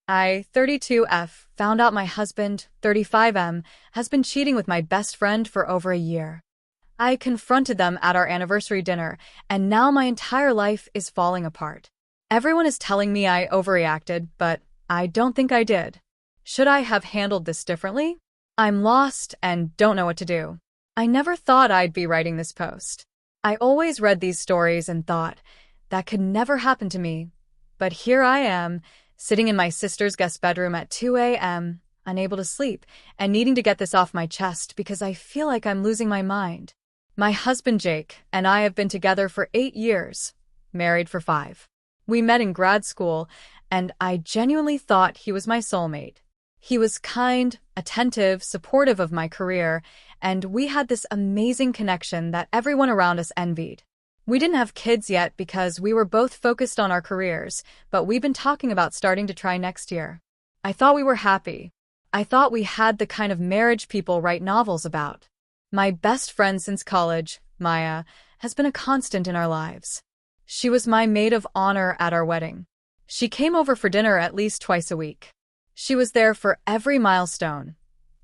I, 32F, found out my husband, 35M, has been cheating with my best friend for over a year. I confronted them at our anniversary dinner, and now my entire life is falling apart. Everyone is telling me I overreacted, but I don't think I did. Should I have handled this differently? I'm lost and don't know what to do. I never thought I'd be writing this post. I always read these stories and thought, that could never happen to me. But here I am, sitting in my sister's guest bedroom at 2 a.m., unable to sleep, and needing to get this off my chest because I feel like I'm losing my mind. My husband Jake and I have been together for 8 years, married for 5. We met in grad school, and I genuinely thought he was my soulmate. He was kind, attentive, supportive of my career, and we had this amazing connection that everyone around us envied. We didn't have kids yet because we were both focused on our careers, but we've been talking about starting to try next year. I thought we were happy. I thought we had the kind of marriage people write novels about. My best friend since college, Maya, has been a constant in our lives. She was my maid of honor at our wedding. She came over for dinner at least twice a week. She was there for every milestone,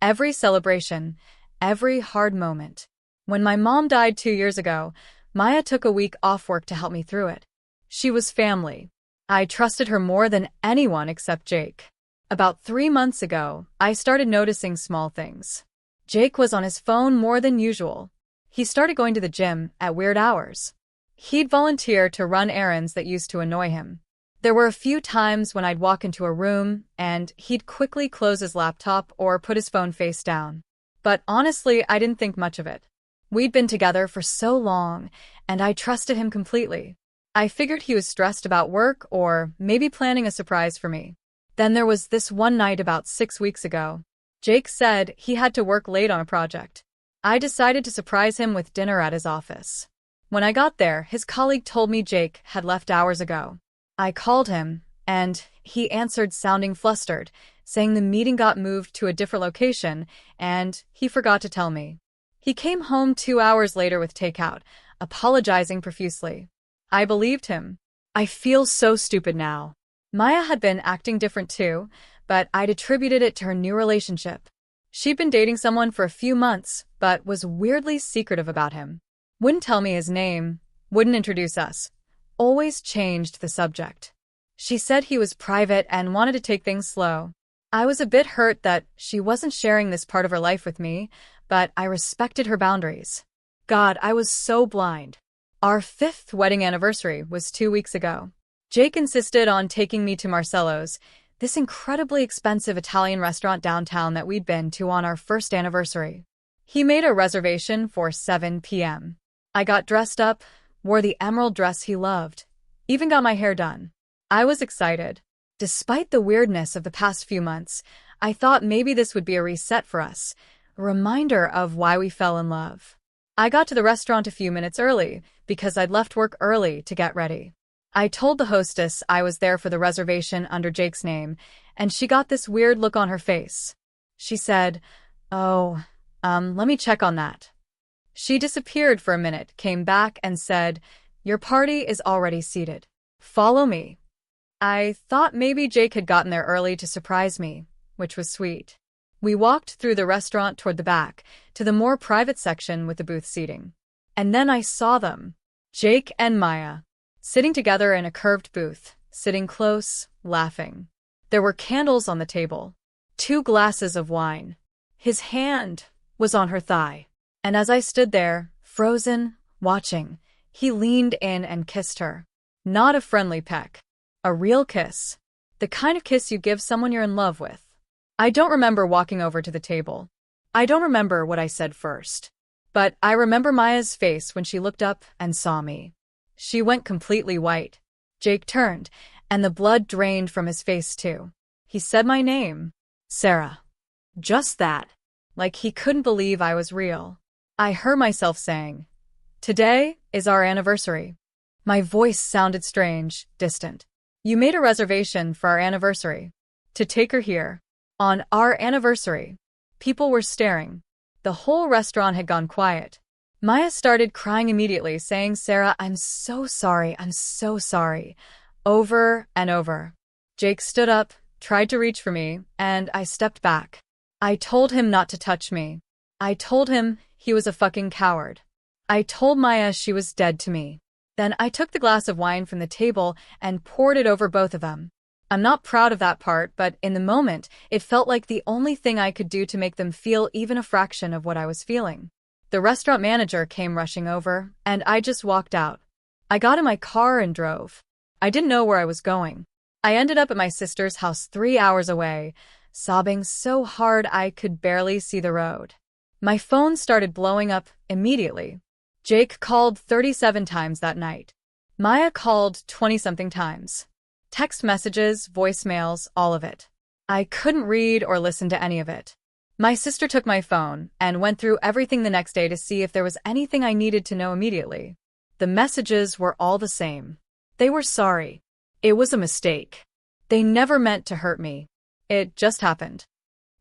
every celebration, every hard moment. When my mom died 2 years ago, Maya took a week off work to help me through it. She was family. I trusted her more than anyone except Jake. About 3 months ago, I started noticing small things. Jake was on his phone more than usual. He started going to the gym at weird hours. He'd volunteer to run errands that used to annoy him. There were a few times when I'd walk into a room and he'd quickly close his laptop or put his phone face down. But honestly, I didn't think much of it. We'd been together for so long, and I trusted him completely. I figured he was stressed about work or maybe planning a surprise for me. Then there was this one night about 6 weeks ago. Jake said he had to work late on a project. I decided to surprise him with dinner at his office. When I got there, his colleague told me Jake had left hours ago. I called him, and he answered sounding flustered, saying the meeting got moved to a different location, and he forgot to tell me. He came home 2 hours later with takeout, apologizing profusely. I believed him. I feel so stupid now. Maya had been acting different too, but I'd attributed it to her new relationship. She'd been dating someone for a few months, but was weirdly secretive about him. Wouldn't tell me his name, wouldn't introduce us. Always changed the subject. She said he was private and wanted to take things slow. I was a bit hurt that she wasn't sharing this part of her life with me, but I respected her boundaries. God, I was so blind. Our 5th wedding anniversary was 2 weeks ago. Jake insisted on taking me to Marcello's, this incredibly expensive Italian restaurant downtown that we'd been to on our first anniversary. He made a reservation for 7 p.m. I got dressed up, wore the emerald dress he loved, even got my hair done. I was excited. Despite the weirdness of the past few months, I thought maybe this would be a reset for us, a reminder of why we fell in love. I got to the restaurant a few minutes early because I'd left work early to get ready. I told the hostess I was there for the reservation under Jake's name, and she got this weird look on her face. She said, "Oh, let me check on that." She disappeared for a minute, came back and said, "Your party is already seated. Follow me." I thought maybe Jake had gotten there early to surprise me, which was sweet. We walked through the restaurant toward the back, to the more private section with the booth seating. And then I saw them, Jake and Maya, sitting together in a curved booth, sitting close, laughing. There were candles on the table, 2 glasses of wine. His hand was on her thigh. And as I stood there, frozen, watching, he leaned in and kissed her. Not a friendly peck. A real kiss. The kind of kiss you give someone you're in love with. I don't remember walking over to the table. I don't remember what I said first. But I remember Maya's face when she looked up and saw me. She went completely white. Jake turned, and the blood drained from his face too. He said my name. Sarah. Just that. Like he couldn't believe I was real. I heard myself saying, "Today is our anniversary." My voice sounded strange, distant. "You made a reservation for our anniversary. To take her here. On our anniversary." People were staring. The whole restaurant had gone quiet. Maya started crying immediately, saying, "Sarah, I'm so sorry, over and over." Jake stood up, tried to reach for me, and I stepped back. I told him not to touch me. I told him he was a fucking coward. I told Maya she was dead to me. Then I took the glass of wine from the table and poured it over both of them. I'm not proud of that part, but in the moment, it felt like the only thing I could do to make them feel even a fraction of what I was feeling. The restaurant manager came rushing over, and I just walked out. I got in my car and drove. I didn't know where I was going. I ended up at my sister's house 3 hours away, sobbing so hard I could barely see the road. My phone started blowing up immediately. Jake called 37 times that night. Maya called 20-something times. Text messages, voicemails, all of it. I couldn't read or listen to any of it. My sister took my phone and went through everything the next day to see if there was anything I needed to know immediately. The messages were all the same. They were sorry. It was a mistake. They never meant to hurt me. It just happened.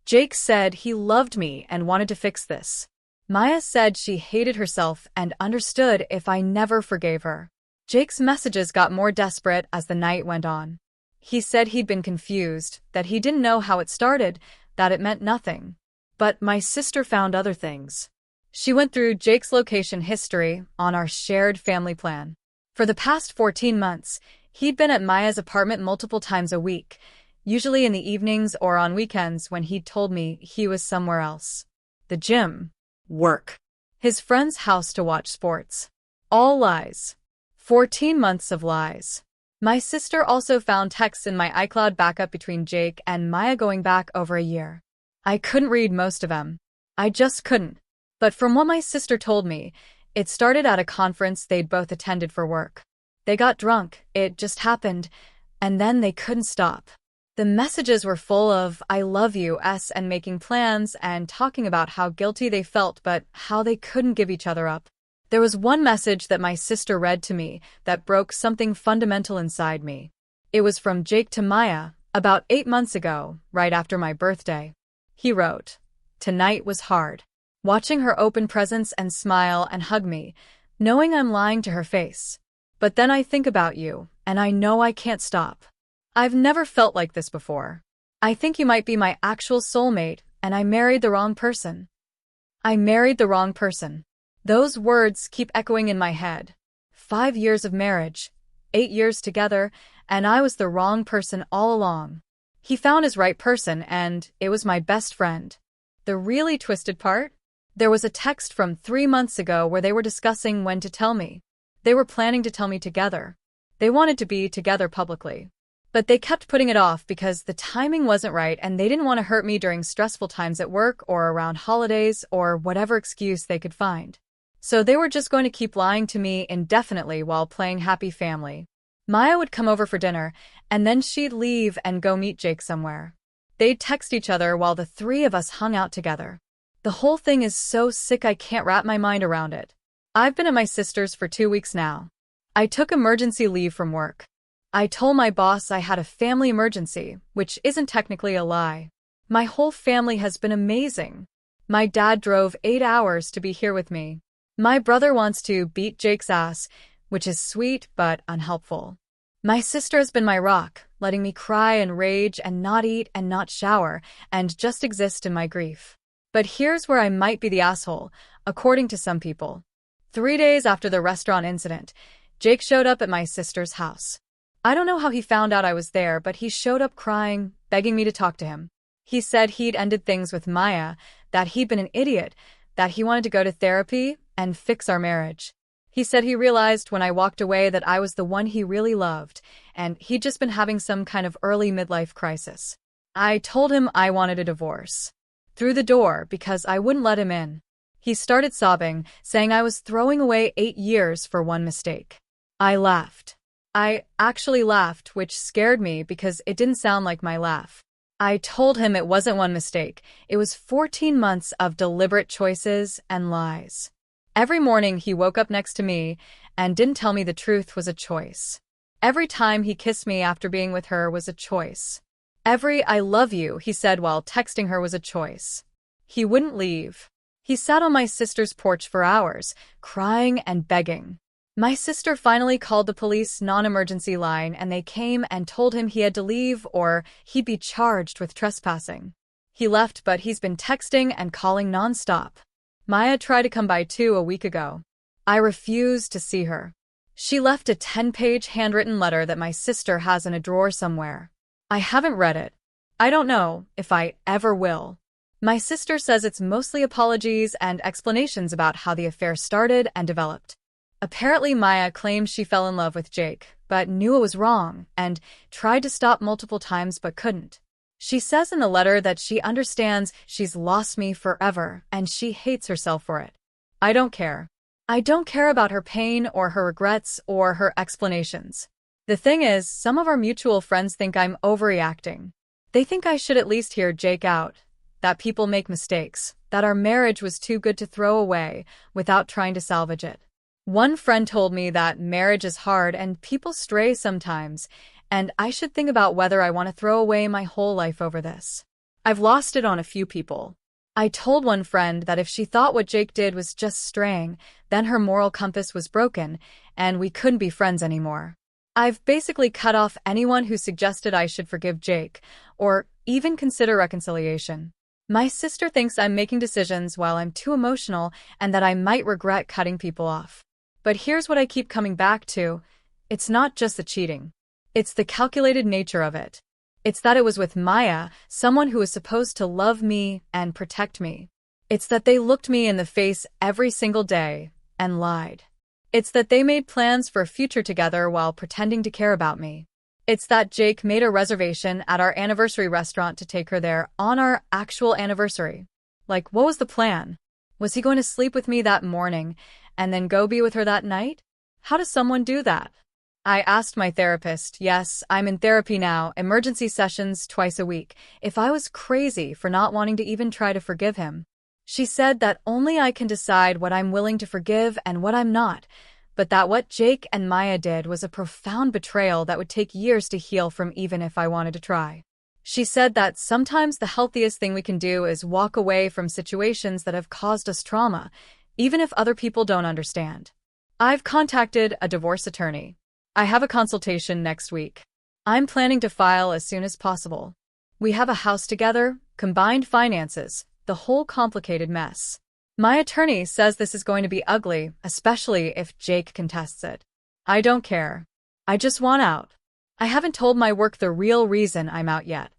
Jake said he loved me and wanted to fix this. Maya said she hated herself and understood if I never forgave her. Jake's messages got more desperate as the night went on. He said he'd been confused, that he didn't know how it started, that it meant nothing. But my sister found other things. She went through Jake's location history on our shared family plan. For the past 14 months, he'd been at Maya's apartment multiple times a week, usually in the evenings or on weekends when he'd told me he was somewhere else. The gym. Work. His friend's house to watch sports. All lies. 14 months of lies. My sister also found texts in my iCloud backup between Jake and Maya going back over a year. I couldn't read most of them. I just couldn't. But from what my sister told me, it started at a conference they'd both attended for work. They got drunk, it just happened, and then they couldn't stop. The messages were full of "I love you"s and making plans and talking about how guilty they felt but how they couldn't give each other up. There was one message that my sister read to me that broke something fundamental inside me. It was from Jake to Maya, about 8 months ago, right after my birthday. He wrote, "Tonight was hard. Watching her open presents and smile and hug me, knowing I'm lying to her face. But then I think about you, and I know I can't stop. I've never felt like this before. I think you might be my actual soulmate, and I married the wrong person. I married the wrong person." Those words keep echoing in my head. 5 years of marriage, 8 years together, and I was the wrong person all along. He found his right person, and it was my best friend. The really twisted part? There was a text from 3 months ago where they were discussing when to tell me. They were planning to tell me together. They wanted to be together publicly. But they kept putting it off because the timing wasn't right and they didn't want to hurt me during stressful times at work or around holidays or whatever excuse they could find. So they were just going to keep lying to me indefinitely while playing happy family. Maya would come over for dinner, and then she'd leave and go meet Jake somewhere. They'd text each other while the 3 of us hung out together. The whole thing is so sick I can't wrap my mind around it. I've been at my sister's for 2 weeks now. I took emergency leave from work. I told my boss I had a family emergency, which isn't technically a lie. My whole family has been amazing. My dad drove 8 hours to be here with me. My brother wants to beat Jake's ass, which is sweet but unhelpful. My sister has been my rock, letting me cry and rage and not eat and not shower and just exist in my grief. But here's where I might be the asshole, according to some people. 3 days after the restaurant incident, Jake showed up at my sister's house. I don't know how he found out I was there, but he showed up crying, begging me to talk to him. He said he'd ended things with Maya, that he'd been an idiot, that he wanted to go to therapy and fix our marriage. He said he realized when I walked away that I was the one he really loved, and he'd just been having some kind of early midlife crisis. I told him I wanted a divorce. Through the door, because I wouldn't let him in. He started sobbing, saying I was throwing away 8 years for one mistake. I laughed. I actually laughed, which scared me because it didn't sound like my laugh. I told him it wasn't one mistake. It was 14 months of deliberate choices and lies. Every morning he woke up next to me and didn't tell me the truth was a choice. Every time he kissed me after being with her was a choice. Every "I love you" he said while texting her was a choice. He wouldn't leave. He sat on my sister's porch for hours, crying and begging. My sister finally called the police non-emergency line and they came and told him he had to leave or he'd be charged with trespassing. He left, but he's been texting and calling nonstop. Maya tried to come by too a week ago. I refused to see her. She left a 10-page handwritten letter that my sister has in a drawer somewhere. I haven't read it. I don't know if I ever will. My sister says it's mostly apologies and explanations about how the affair started and developed. Apparently, Maya claims she fell in love with Jake, but knew it was wrong and tried to stop multiple times but couldn't. She says in the letter that she understands she's lost me forever and she hates herself for it. I don't care. I don't care about her pain or her regrets or her explanations. The thing is, some of our mutual friends think I'm overreacting. They think I should at least hear Jake out, that people make mistakes, that our marriage was too good to throw away without trying to salvage it. One friend told me that marriage is hard and people stray sometimes, and I should think about whether I want to throw away my whole life over this. I've lost it on a few people. I told one friend that if she thought what Jake did was just straying, then her moral compass was broken, and we couldn't be friends anymore. I've basically cut off anyone who suggested I should forgive Jake, or even consider reconciliation. My sister thinks I'm making decisions while I'm too emotional and that I might regret cutting people off. But here's what I keep coming back to. It's not just the cheating. It's the calculated nature of it. It's that it was with Maya, someone who was supposed to love me and protect me. It's that they looked me in the face every single day and lied. It's that they made plans for a future together while pretending to care about me. It's that Jake made a reservation at our anniversary restaurant to take her there on our actual anniversary. Like, what was the plan? Was he going to sleep with me that morning and then go be with her that night? How does someone do that? I asked my therapist, yes, I'm in therapy now, emergency sessions twice a week, if I was crazy for not wanting to even try to forgive him. She said that only I can decide what I'm willing to forgive and what I'm not, but that what Jake and Maya did was a profound betrayal that would take years to heal from even if I wanted to try. She said that sometimes the healthiest thing we can do is walk away from situations that have caused us trauma, even if other people don't understand. I've contacted a divorce attorney. I have a consultation next week. I'm planning to file as soon as possible. We have a house together, combined finances, the whole complicated mess. My attorney says this is going to be ugly, especially if Jake contests it. I don't care. I just want out. I haven't told my work the real reason I'm out yet.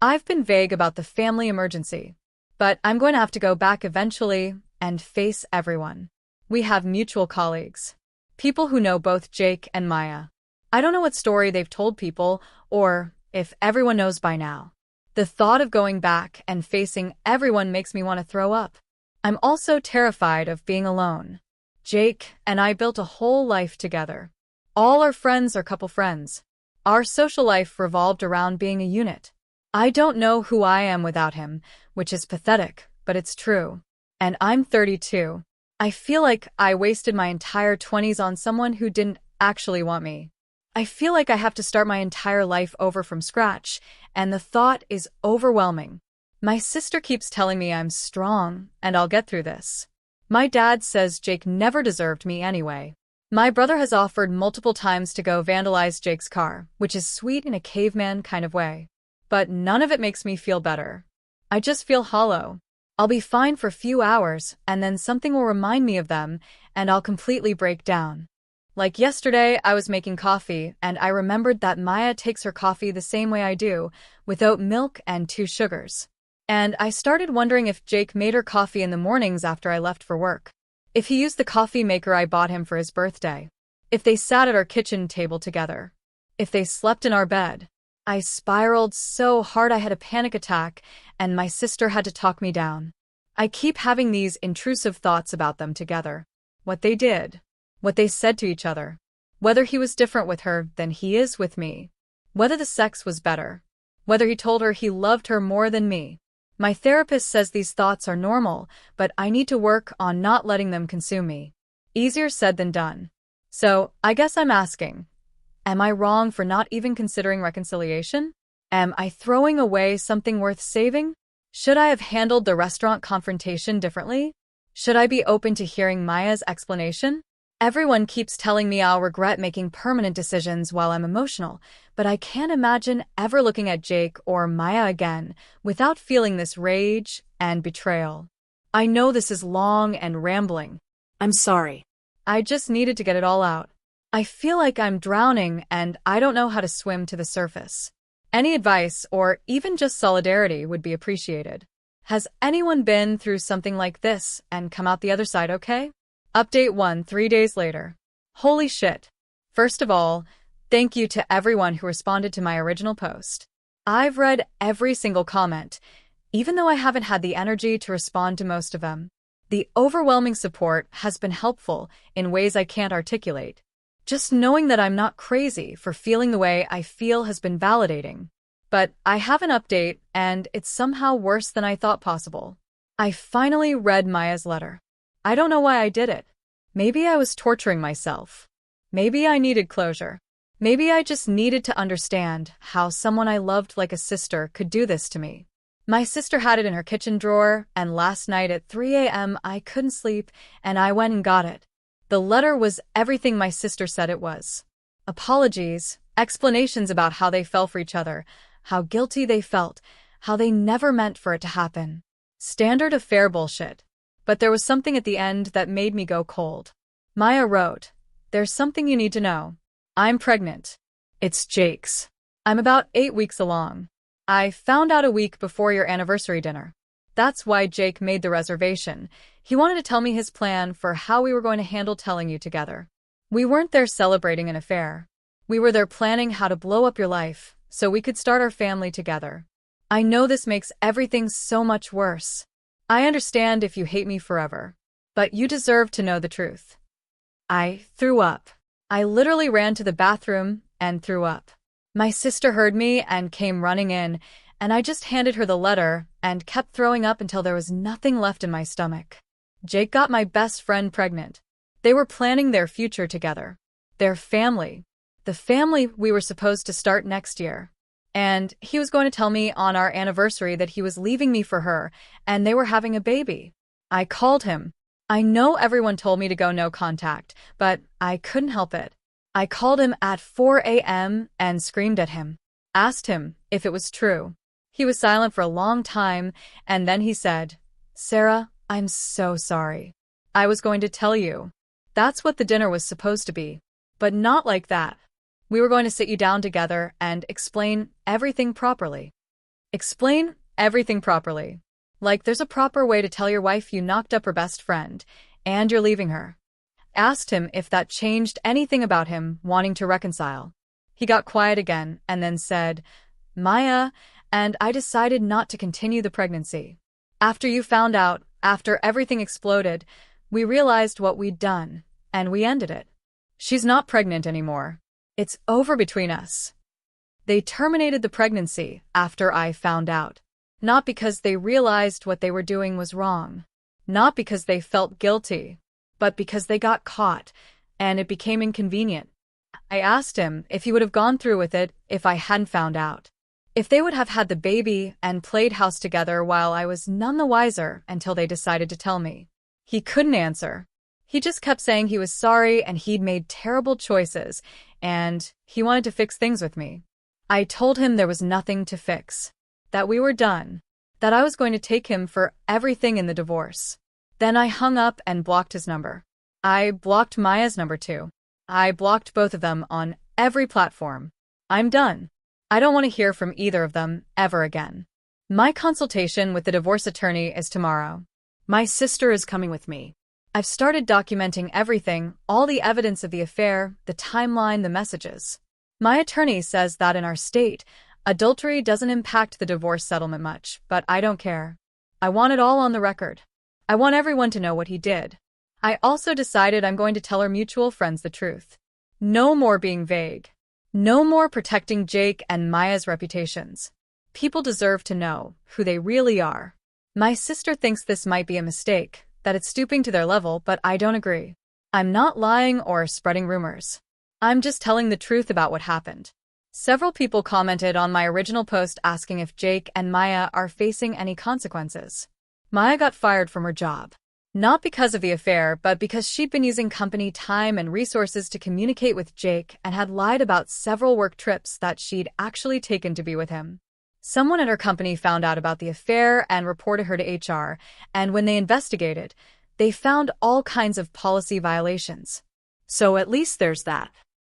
I've been vague about the family emergency. But I'm going to have to go back eventually and face everyone. We have mutual colleagues. People who know both Jake and Maya. I don't know what story they've told people, or if everyone knows by now. The thought of going back and facing everyone makes me want to throw up. I'm also terrified of being alone. Jake and I built a whole life together. All our friends are couple friends. Our social life revolved around being a unit. I don't know who I am without him, which is pathetic, but it's true. And I'm 32. I feel like I wasted my entire 20s on someone who didn't actually want me. I feel like I have to start my entire life over from scratch, and the thought is overwhelming. My sister keeps telling me I'm strong, and I'll get through this. My dad says Jake never deserved me anyway. My brother has offered multiple times to go vandalize Jake's car, which is sweet in a caveman kind of way. But none of it makes me feel better. I just feel hollow. I'll be fine for a few hours, and then something will remind me of them, and I'll completely break down. Like yesterday, I was making coffee, and I remembered that Maya takes her coffee the same way I do, with oat milk and 2 sugars. And I started wondering if Jake made her coffee in the mornings after I left for work. If he used the coffee maker I bought him for his birthday. If they sat at our kitchen table together. If they slept in our bed. I spiraled so hard I had a panic attack, and my sister had to talk me down. I keep having these intrusive thoughts about them together. What they did. What they said to each other. Whether he was different with her than he is with me. Whether the sex was better. Whether he told her he loved her more than me. My therapist says these thoughts are normal, but I need to work on not letting them consume me. Easier said than done. So, I guess I'm asking, am I wrong for not even considering reconciliation? Am I throwing away something worth saving? Should I have handled the restaurant confrontation differently? Should I be open to hearing Maya's explanation? Everyone keeps telling me I'll regret making permanent decisions while I'm emotional, but I can't imagine ever looking at Jake or Maya again without feeling this rage and betrayal. I know this is long and rambling. I'm sorry. I just needed to get it all out. I feel like I'm drowning and I don't know how to swim to the surface. Any advice or even just solidarity would be appreciated. Has anyone been through something like this and come out the other side okay? Update 1 3 days later. Holy shit. First of all, thank you to everyone who responded to my original post. I've read every single comment, even though I haven't had the energy to respond to most of them. The overwhelming support has been helpful in ways I can't articulate. Just knowing that I'm not crazy for feeling the way I feel has been validating. But I have an update, and it's somehow worse than I thought possible. I finally read Maya's letter. I don't know why I did it. Maybe I was torturing myself. Maybe I needed closure. Maybe I just needed to understand how someone I loved like a sister could do this to me. My sister had it in her kitchen drawer, and last night at 3 a.m. I couldn't sleep, and I went and got it. The letter was everything my sister said it was. Apologies, explanations about how they fell for each other, how guilty they felt, how they never meant for it to happen. Standard affair bullshit. But there was something at the end that made me go cold. Maya wrote, "There's something you need to know. I'm pregnant. It's Jake's. I'm about 8 weeks along. I found out a week before your anniversary dinner. That's why Jake made the reservation. He wanted to tell me his plan for how we were going to handle telling you together. We weren't there celebrating an affair. We were there planning how to blow up your life so we could start our family together. I know this makes everything so much worse. I understand if you hate me forever, but you deserve to know the truth." I threw up. I literally ran to the bathroom and threw up. My sister heard me and came running in, and I just handed her the letter and kept throwing up until there was nothing left in my stomach. Jake got my best friend pregnant. They were planning their future together. Their family. The family we were supposed to start next year. And he was going to tell me on our anniversary that he was leaving me for her, and they were having a baby. I called him. I know everyone told me to go no contact, but I couldn't help it. I called him at 4 a.m. and screamed at him. Asked him if it was true. He was silent for a long time, and then he said, "Sarah, I'm so sorry. I was going to tell you. That's what the dinner was supposed to be. But not like that. We were going to sit you down together and explain everything properly." Explain everything properly. Like there's a proper way to tell your wife you knocked up her best friend, and you're leaving her. Asked him if that changed anything about him wanting to reconcile. He got quiet again and then said, "Maya, and I decided not to continue the pregnancy. After you found out, after everything exploded, we realized what we'd done, and we ended it. She's not pregnant anymore. It's over between us." They terminated the pregnancy after I found out. Not because they realized what they were doing was wrong. Not because they felt guilty, but because they got caught, and it became inconvenient. I asked him if he would have gone through with it if I hadn't found out. If they would have had the baby and played house together while I was none the wiser until they decided to tell me. He couldn't answer. He just kept saying he was sorry and he'd made terrible choices, and he wanted to fix things with me. I told him there was nothing to fix. That we were done. That I was going to take him for everything in the divorce. Then I hung up and blocked his number. I blocked Maya's number too. I blocked both of them on every platform. I'm done. I don't want to hear from either of them ever again. My consultation with the divorce attorney is tomorrow. My sister is coming with me. I've started documenting everything, all the evidence of the affair, the timeline, the messages. My attorney says that in our state, adultery doesn't impact the divorce settlement much, but I don't care. I want it all on the record. I want everyone to know what he did. I also decided I'm going to tell our mutual friends the truth. No more being vague. No more protecting Jake and Maya's reputations. People deserve to know who they really are. My sister thinks this might be a mistake, that it's stooping to their level, but I don't agree. I'm not lying or spreading rumors. I'm just telling the truth about what happened. Several people commented on my original post asking if Jake and Maya are facing any consequences. Maya got fired from her job. Not because of the affair, but because she'd been using company time and resources to communicate with Jake and had lied about several work trips that she'd actually taken to be with him. Someone at her company found out about the affair and reported her to HR, and when they investigated, they found all kinds of policy violations. So at least there's that.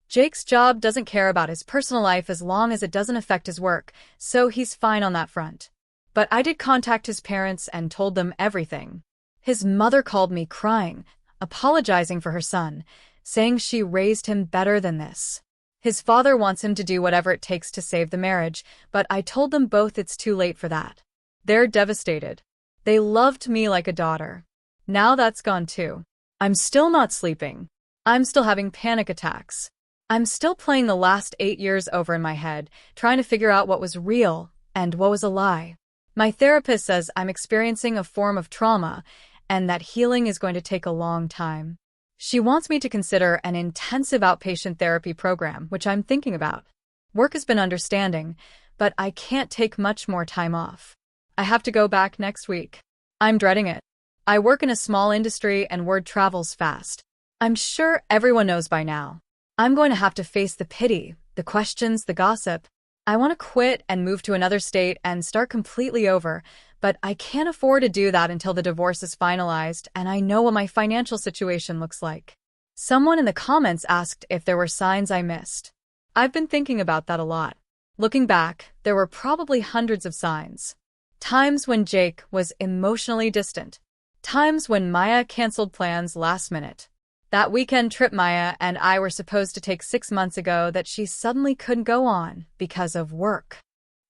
Jake's job doesn't care about his personal life as long as it doesn't affect his work, so he's fine on that front. But I did contact his parents and told them everything. His mother called me crying, apologizing for her son, saying she raised him better than this. His father wants him to do whatever it takes to save the marriage, but I told them both it's too late for that. They're devastated. They loved me like a daughter. Now that's gone too. I'm still not sleeping. I'm still having panic attacks. I'm still playing the last 8 years over in my head, trying to figure out what was real and what was a lie. My therapist says I'm experiencing a form of trauma and that healing is going to take a long time. She wants me to consider an intensive outpatient therapy program, which I'm thinking about. Work has been understanding, but I can't take much more time off. I have to go back next week. I'm dreading it. I work in a small industry and word travels fast. I'm sure everyone knows by now. I'm going to have to face the pity, the questions, the gossip. I want to quit and move to another state and start completely over, but I can't afford to do that until the divorce is finalized and I know what my financial situation looks like. Someone in the comments asked if there were signs I missed. I've been thinking about that a lot. Looking back, there were probably hundreds of signs. Times when Jake was emotionally distant. Times when Maya canceled plans last minute. That weekend trip Maya and I were supposed to take 6 months ago that she suddenly couldn't go on because of work.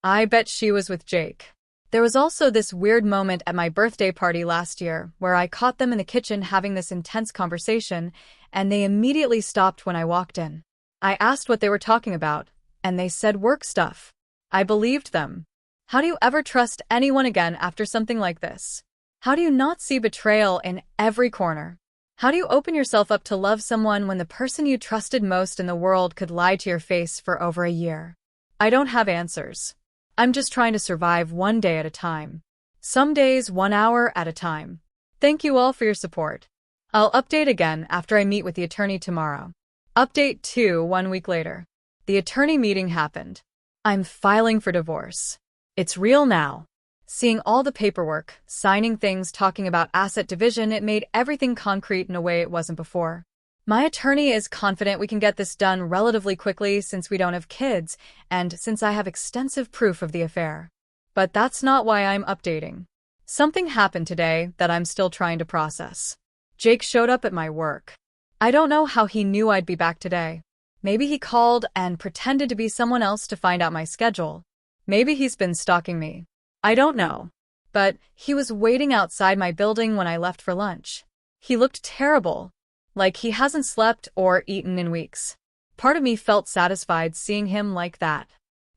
I bet she was with Jake. There was also this weird moment at my birthday party last year where I caught them in the kitchen having this intense conversation, and they immediately stopped when I walked in. I asked what they were talking about, and they said work stuff. I believed them. How do you ever trust anyone again after something like this? How do you not see betrayal in every corner? How do you open yourself up to love someone when the person you trusted most in the world could lie to your face for over a year? I don't have answers. I'm just trying to survive one day at a time. Some days 1 hour at a time. Thank you all for your support. I'll update again after I meet with the attorney tomorrow. Update 2 1 week later. The attorney meeting happened. I'm filing for divorce. It's real now. Seeing all the paperwork, signing things, talking about asset division, it made everything concrete in a way it wasn't before. My attorney is confident we can get this done relatively quickly since we don't have kids and since I have extensive proof of the affair. But that's not why I'm updating. Something happened today that I'm still trying to process. Jake showed up at my work. I don't know how he knew I'd be back today. Maybe he called and pretended to be someone else to find out my schedule. Maybe he's been stalking me. I don't know. But he was waiting outside my building when I left for lunch. He looked terrible, like he hasn't slept or eaten in weeks. Part of me felt satisfied seeing him like that.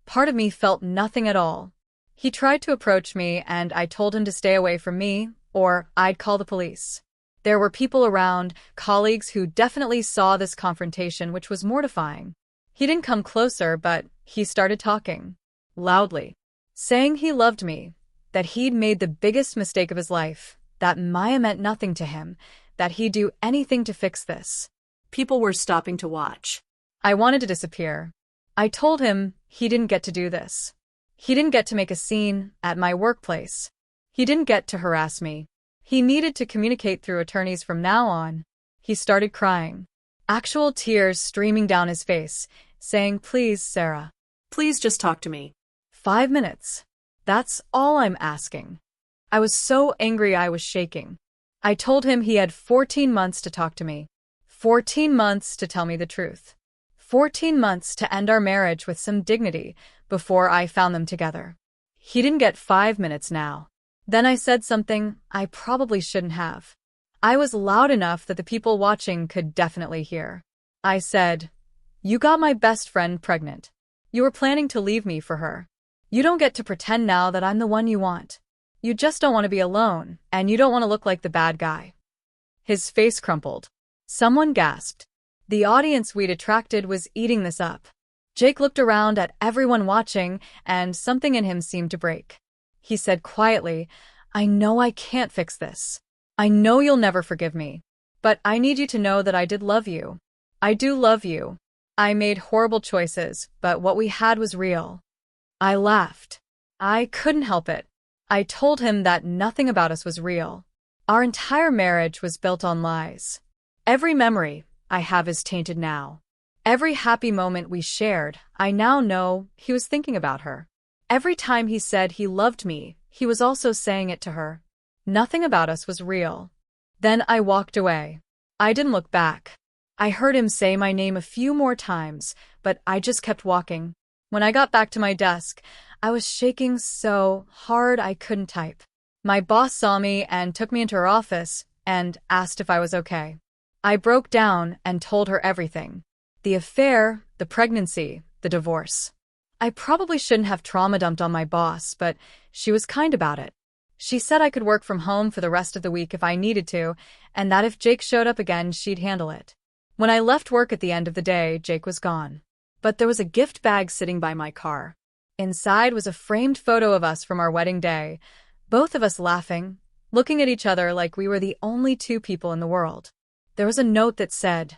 Part of me felt nothing at all. He tried to approach me and I told him to stay away from me or I'd call the police. There were people around, colleagues who definitely saw this confrontation, which was mortifying. He didn't come closer, but he started talking. Loudly. Saying he loved me, that he'd made the biggest mistake of his life, that Maya meant nothing to him, that he'd do anything to fix this. People were stopping to watch. I wanted to disappear. I told him he didn't get to do this. He didn't get to make a scene at my workplace. He didn't get to harass me. He needed to communicate through attorneys from now on. He started crying. Actual tears streaming down his face, saying, "Please, Sarah. Please just talk to me." 5 minutes. That's all I'm asking. I was so angry I was shaking. I told him he had 14 months to talk to me. 14 months to tell me the truth. 14 months to end our marriage with some dignity before I found them together. He didn't get 5 minutes now. Then I said something I probably shouldn't have. I was loud enough that the people watching could definitely hear. I said, "You got my best friend pregnant. You were planning to leave me for her. You don't get to pretend now that I'm the one you want. You just don't want to be alone, and you don't want to look like the bad guy." His face crumpled. Someone gasped. The audience we'd attracted was eating this up. Jake looked around at everyone watching, and something in him seemed to break. He said quietly, "I know I can't fix this. I know you'll never forgive me, but I need you to know that I did love you. I do love you. I made horrible choices, but what we had was real. I laughed. I couldn't help it. I told him that nothing about us was real. Our entire marriage was built on lies. Every memory I have is tainted now. Every happy moment we shared, I now know he was thinking about her. Every time he said he loved me, he was also saying it to her. Nothing about us was real. Then I walked away. I didn't look back. I heard him say my name a few more times, but I just kept walking. When I got back to my desk, I was shaking so hard I couldn't type. My boss saw me and took me into her office and asked if I was okay. I broke down and told her everything. The affair, the pregnancy, the divorce. I probably shouldn't have trauma dumped on my boss, but she was kind about it. She said I could work from home for the rest of the week if I needed to, and that if Jake showed up again, she'd handle it. When I left work at the end of the day, Jake was gone. But there was a gift bag sitting by my car. Inside was a framed photo of us from our wedding day, both of us laughing, looking at each other like we were the only two people in the world. There was a note that said,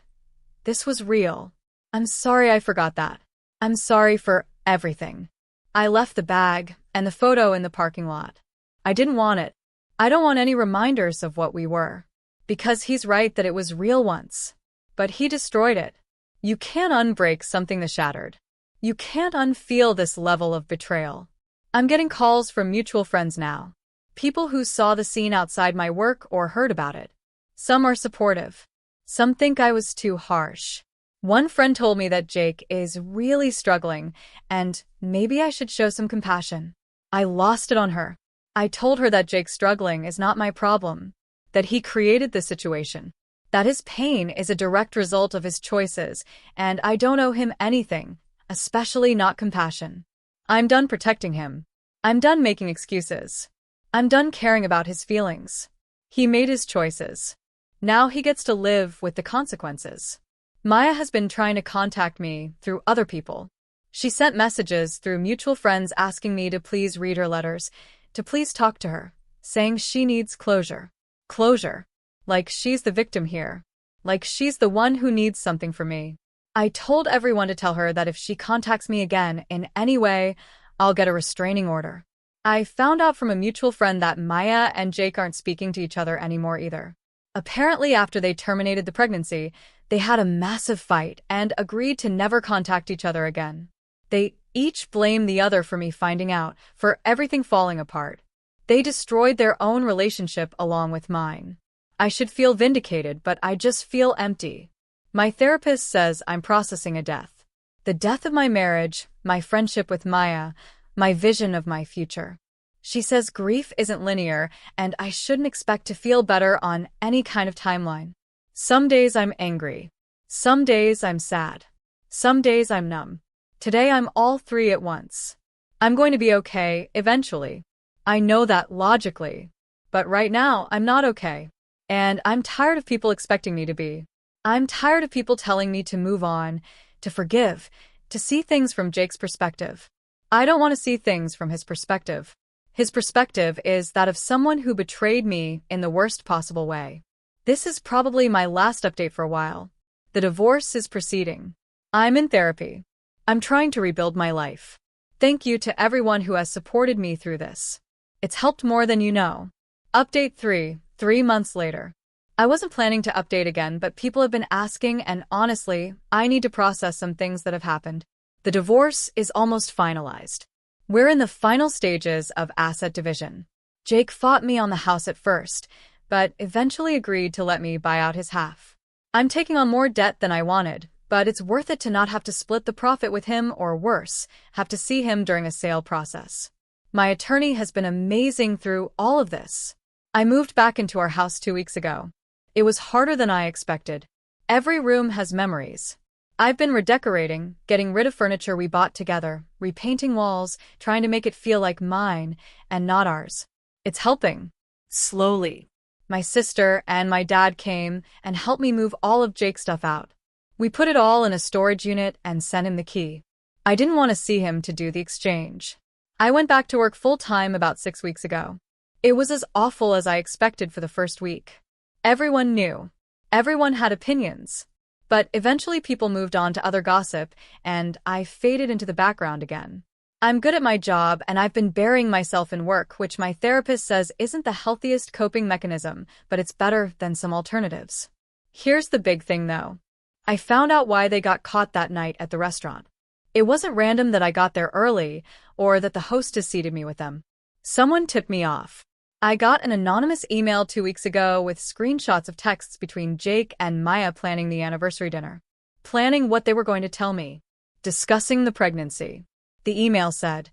"This was real. I'm sorry I forgot that. I'm sorry for everything." I left the bag and the photo in the parking lot. I didn't want it. I don't want any reminders of what we were. Because he's right that it was real once. But he destroyed it. You can't unbreak something that shattered. You can't unfeel this level of betrayal. I'm getting calls from mutual friends now. People who saw the scene outside my work or heard about it. Some are supportive. Some think I was too harsh. One friend told me that Jake is really struggling, and maybe I should show some compassion. I lost it on her. I told her that Jake's struggling is not my problem, that he created the situation, that his pain is a direct result of his choices, and I don't owe him anything, especially not compassion. I'm done protecting him. I'm done making excuses. I'm done caring about his feelings. He made his choices. Now he gets to live with the consequences. Maya has been trying to contact me through other people. She sent messages through mutual friends asking me to please read her letters, to please talk to her, saying she needs closure. Closure. Like she's the victim here. Like she's the one who needs something from me. I told everyone to tell her that if she contacts me again in any way, I'll get a restraining order. I found out from a mutual friend that Maya and Jake aren't speaking to each other anymore either. Apparently, after they terminated the pregnancy, they had a massive fight and agreed to never contact each other again. They each blamed the other for me finding out, for everything falling apart. They destroyed their own relationship along with mine. I should feel vindicated, but I just feel empty. My therapist says I'm processing a death. The death of my marriage, my friendship with Maya, my vision of my future. She says grief isn't linear, and I shouldn't expect to feel better on any kind of timeline. Some days I'm angry. Some days I'm sad. Some days I'm numb. Today I'm all three at once. I'm going to be okay eventually. I know that logically. But right now I'm not okay. And I'm tired of people expecting me to be. I'm tired of people telling me to move on, to forgive, to see things from Jake's perspective. I don't want to see things from his perspective. His perspective is that of someone who betrayed me in the worst possible way. This is probably my last update for a while. The divorce is proceeding. I'm in therapy. I'm trying to rebuild my life. Thank you to everyone who has supported me through this. It's helped more than you know. Update 3 months later. I wasn't planning to update again, but people have been asking, and honestly, I need to process some things that have happened. The divorce is almost finalized. We're in the final stages of asset division. Jake fought me on the house at first, but eventually agreed to let me buy out his half. I'm taking on more debt than I wanted, but it's worth it to not have to split the profit with him or worse, have to see him during a sale process. My attorney has been amazing through all of this. I moved back into our house 2 weeks ago. It was harder than I expected. Every room has memories. I've been redecorating, getting rid of furniture we bought together, repainting walls, trying to make it feel like mine and not ours. It's helping. Slowly. My sister and my dad came and helped me move all of Jake's stuff out. We put it all in a storage unit and sent him the key. I didn't want to see him to do the exchange. I went back to work full-time about 6 weeks ago. It was as awful as I expected for the first week. Everyone knew. Everyone had opinions. But eventually people moved on to other gossip, and I faded into the background again. I'm good at my job, and I've been burying myself in work, which my therapist says isn't the healthiest coping mechanism, but it's better than some alternatives. Here's the big thing, though. I found out why they got caught that night at the restaurant. It wasn't random that I got there early, or that the hostess seated me with them. Someone tipped me off. I got an anonymous email 2 weeks ago with screenshots of texts between Jake and Maya planning the anniversary dinner. Planning what they were going to tell me. Discussing the pregnancy. The email said,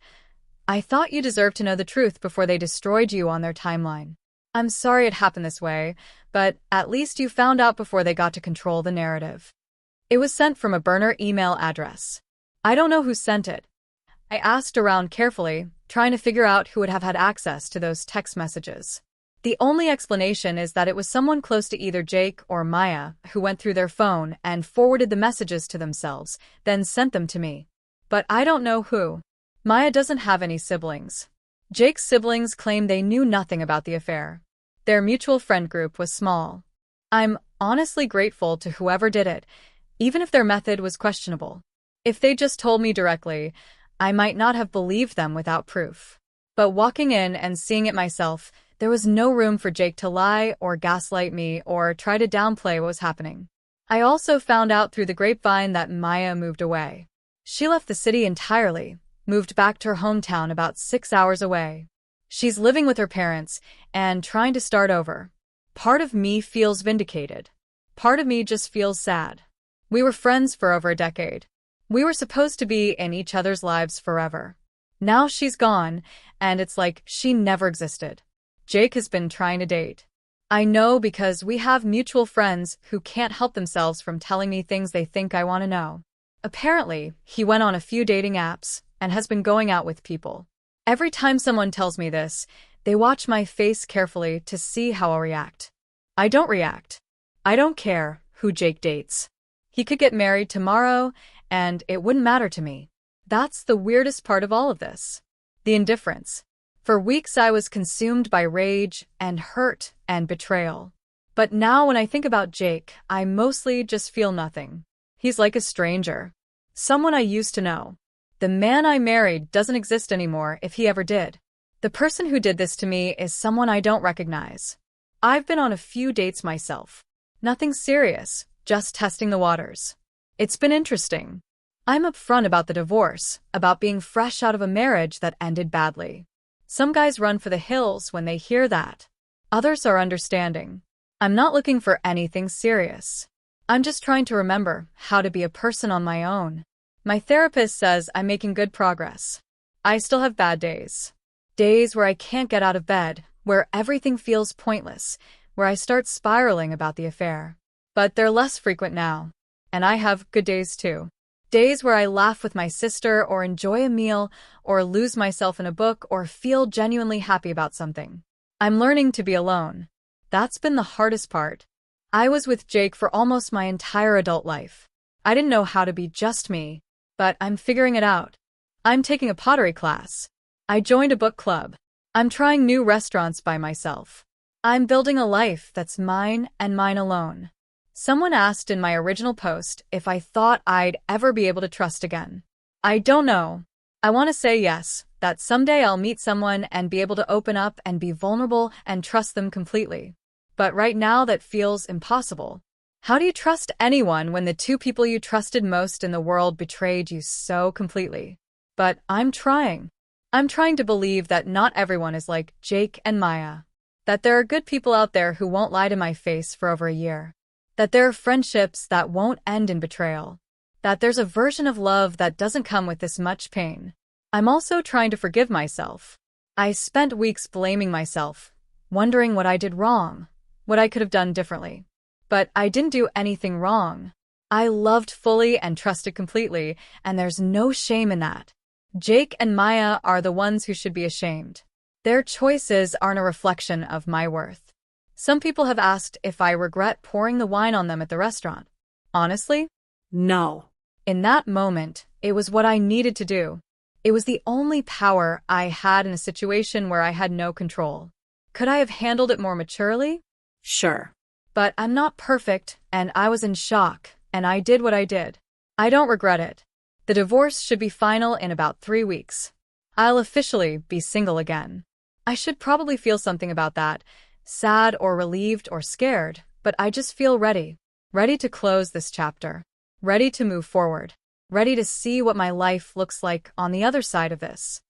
"I thought you deserved to know the truth before they destroyed you on their timeline. I'm sorry it happened this way, but at least you found out before they got to control the narrative." It was sent from a burner email address. I don't know who sent it. I asked around carefully, trying to figure out who would have had access to those text messages. The only explanation is that it was someone close to either Jake or Maya who went through their phone and forwarded the messages to themselves, then sent them to me. But I don't know who. Maya doesn't have any siblings. Jake's siblings claim they knew nothing about the affair. Their mutual friend group was small. I'm honestly grateful to whoever did it, even if their method was questionable. If they just told me directly, I might not have believed them without proof. But walking in and seeing it myself, there was no room for Jake to lie or gaslight me or try to downplay what was happening. I also found out through the grapevine that Maya moved away. She left the city entirely, moved back to her hometown about 6 hours away. She's living with her parents and trying to start over. Part of me feels vindicated. Part of me just feels sad. We were friends for over a decade. We were supposed to be in each other's lives forever. Now she's gone, and it's like she never existed. Jake has been trying to date. I know because we have mutual friends who can't help themselves from telling me things they think I want to know. Apparently, he went on a few dating apps and has been going out with people. Every time someone tells me this, they watch my face carefully to see how I'll react. I don't react. I don't care who Jake dates. He could get married tomorrow, and it wouldn't matter to me. That's the weirdest part of all of this. The indifference. For weeks I was consumed by rage and hurt and betrayal. But now when I think about Jake, I mostly just feel nothing. He's like a stranger. Someone I used to know. The man I married doesn't exist anymore if he ever did. The person who did this to me is someone I don't recognize. I've been on a few dates myself. Nothing serious, just testing the waters. It's been interesting. I'm upfront about the divorce, about being fresh out of a marriage that ended badly. Some guys run for the hills when they hear that. Others are understanding. I'm not looking for anything serious. I'm just trying to remember how to be a person on my own. My therapist says I'm making good progress. I still have bad days. Days where I can't get out of bed, where everything feels pointless, where I start spiraling about the affair. But they're less frequent now. And I have good days too. Days where I laugh with my sister or enjoy a meal or lose myself in a book or feel genuinely happy about something. I'm learning to be alone. That's been the hardest part. I was with Jake for almost my entire adult life. I didn't know how to be just me, but I'm figuring it out. I'm taking a pottery class. I joined a book club. I'm trying new restaurants by myself. I'm building a life that's mine and mine alone. Someone asked in my original post if I thought I'd ever be able to trust again. I don't know. I want to say yes, that someday I'll meet someone and be able to open up and be vulnerable and trust them completely. But right now that feels impossible. How do you trust anyone when the two people you trusted most in the world betrayed you so completely? But I'm trying. I'm trying to believe that not everyone is like Jake and Maya. That there are good people out there who won't lie to my face for over a year. That there are friendships that won't end in betrayal. That there's a version of love that doesn't come with this much pain. I'm also trying to forgive myself. I spent weeks blaming myself, wondering what I did wrong, what I could have done differently. But I didn't do anything wrong. I loved fully and trusted completely, and there's no shame in that. Jake and Maya are the ones who should be ashamed. Their choices aren't a reflection of my worth. Some people have asked if I regret pouring the wine on them at the restaurant. Honestly, No. in that moment, it was what I needed to do. It was the only power I had in a situation where I had no control. Could I have handled it more maturely? Sure. But I'm not perfect, and I was in shock, and I did what I did. I don't regret it. The divorce should be final in about 3 weeks. I'll officially be single again. I should probably feel something about that, sad or relieved or scared, but I just feel ready. Ready to close this chapter. Ready to move forward. Ready to see what my life looks like on the other side of this.